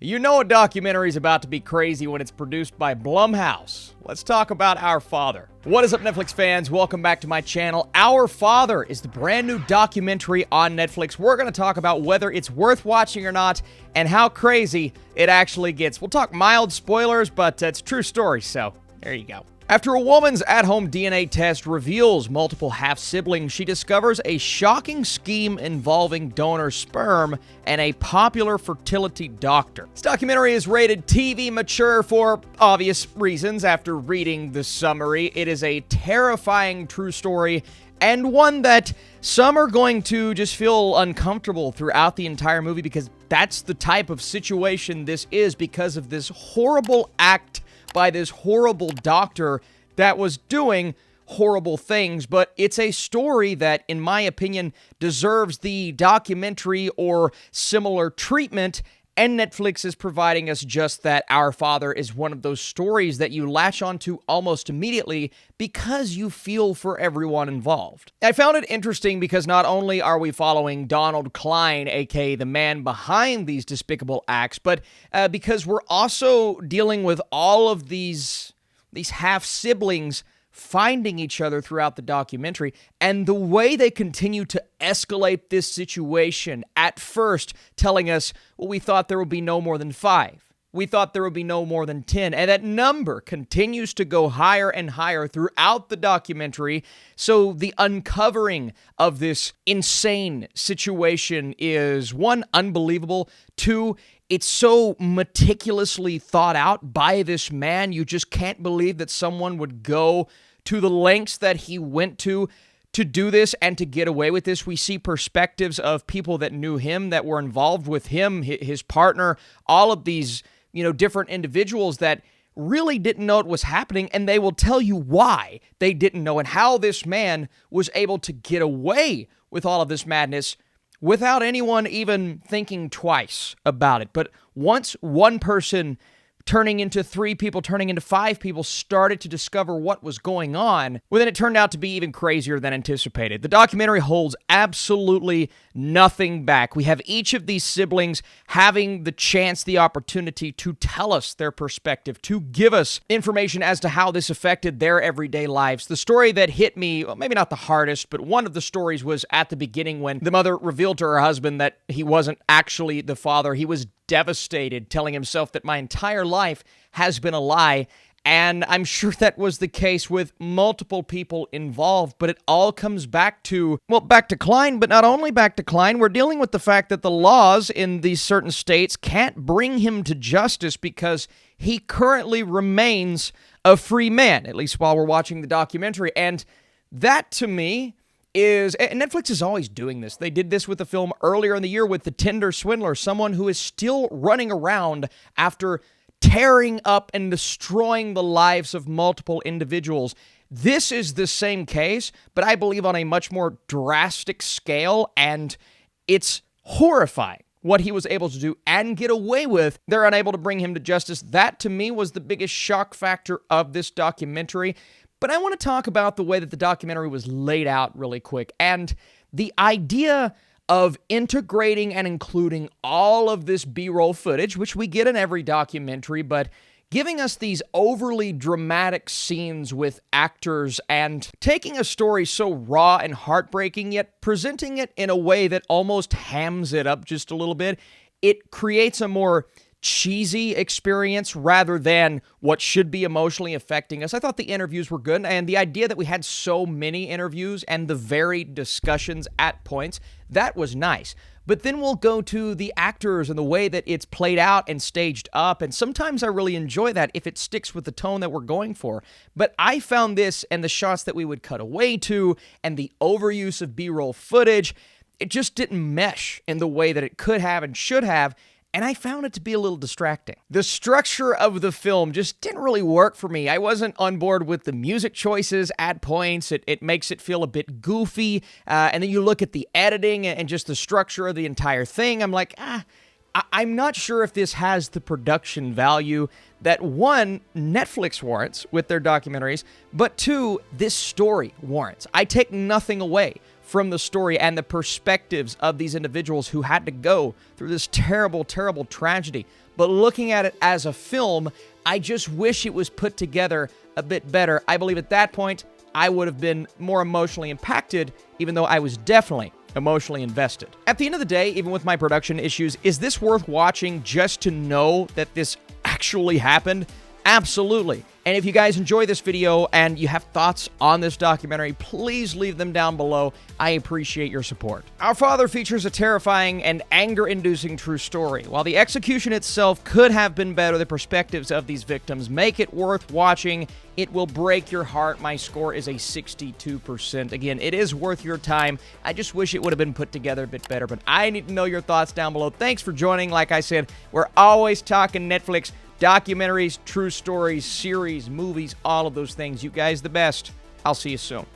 You know a documentary is about to be crazy when it's produced by Blumhouse. Let's talk about Our Father. What is up, Netflix fans? Welcome back to my channel. Our Father is the brand new documentary on Netflix. We're going to talk about whether it's worth watching or not and how crazy it actually gets. We'll talk mild spoilers, but it's a true story, so there you go. After a woman's at-home DNA test reveals multiple half-siblings, she discovers a shocking scheme involving donor sperm and a popular fertility doctor. This documentary is rated TV mature for obvious reasons. After reading the summary, it is a terrifying true story and one that some are going to just feel uncomfortable throughout the entire movie because that's the type of situation this is because of this horrible act by this horrible doctor that was doing horrible things, but it's a story that, in my opinion, deserves the documentary or similar treatment, and Netflix is providing us just that. Our Father is one of those stories that you latch onto almost immediately because you feel for everyone involved. I found it interesting because not only are we following Donald Klein, aka the man behind these despicable acts, but because we're also dealing with all of these half-siblings finding each other throughout the documentary, and the way they continue to escalate this situation, at first telling us, well, we thought there would be no more than 5. We thought there would be no more than 10. And that number continues to go higher and higher throughout the documentary. So the uncovering of this insane situation is, 1, unbelievable. 2, it's so meticulously thought out by this man. You just can't believe that someone would go to the lengths that he went to do this and to get away with this. We see perspectives of people that knew him, that were involved with him, his partner, all of these, different individuals that really didn't know what was happening, and they will tell you why they didn't know and how this man was able to get away with all of this madness without anyone even thinking twice about it. But once one person turning into 3 people, turning into 5 people, started to discover what was going on, well, then it turned out to be even crazier than anticipated. The documentary holds absolutely nothing back. We have each of these siblings having the chance, the opportunity to tell us their perspective, to give us information as to how this affected their everyday lives. The story that hit me, well, maybe not the hardest, but one of the stories was at the beginning when the mother revealed to her husband that he wasn't actually the father. He was devastated, telling himself that my entire life has been a lie. And I'm sure that was the case with multiple people involved, but it all comes back to Klein, but not only back to Klein. We're dealing with the fact that the laws in these certain states can't bring him to justice because he currently remains a free man, at least while we're watching the documentary. And that, to me, and Netflix is always doing this. They did this with a film earlier in the year with The Tinder Swindler, someone who is still running around after tearing up and destroying the lives of multiple individuals. This is the same case, but I believe on a much more drastic scale, and it's horrifying what he was able to do and get away with. They're unable to bring him to justice. That, to me, was the biggest shock factor of this documentary. But I want to talk about the way that the documentary was laid out really quick, and the idea of integrating and including all of this B-roll footage, which we get in every documentary, but giving us these overly dramatic scenes with actors and taking a story so raw and heartbreaking, yet presenting it in a way that almost hams it up just a little bit. It creates a more cheesy experience rather than what should be emotionally affecting us. I thought the interviews were good, and the idea that we had so many interviews and the varied discussions at points, that was nice. But then we'll go to the actors and the way that it's played out and staged up, and sometimes I really enjoy that if it sticks with the tone that we're going for. But I found this and the shots that we would cut away to and the overuse of B-roll footage, it just didn't mesh in the way that it could have and should have, and I found it to be a little distracting. The structure of the film just didn't really work for me. I wasn't on board with the music choices at points. It makes it feel a bit goofy. And then you look at the editing and just the structure of the entire thing. I'm like, I'm not sure if this has the production value that, 1, Netflix warrants with their documentaries, but 2, this story warrants. I take nothing away from the story and the perspectives of these individuals who had to go through this terrible, terrible tragedy. But looking at it as a film, I just wish it was put together a bit better. I believe at that point, I would have been more emotionally impacted, even though I was definitely emotionally invested. At the end of the day, even with my production issues, is this worth watching just to know that this actually happened? Absolutely. And if you guys enjoy this video and you have thoughts on this documentary, please leave them down below. I appreciate your support. Our Father features a terrifying and anger-inducing true story. While the execution itself could have been better, the perspectives of these victims make it worth watching. It will break your heart. My score is a 62%. Again, it is worth your time. I just wish it would have been put together a bit better, but I need to know your thoughts down below. Thanks for joining. Like I said, we're always talking Netflix, documentaries, true stories, series, movies, all of those things. You guys the best. I'll see you soon.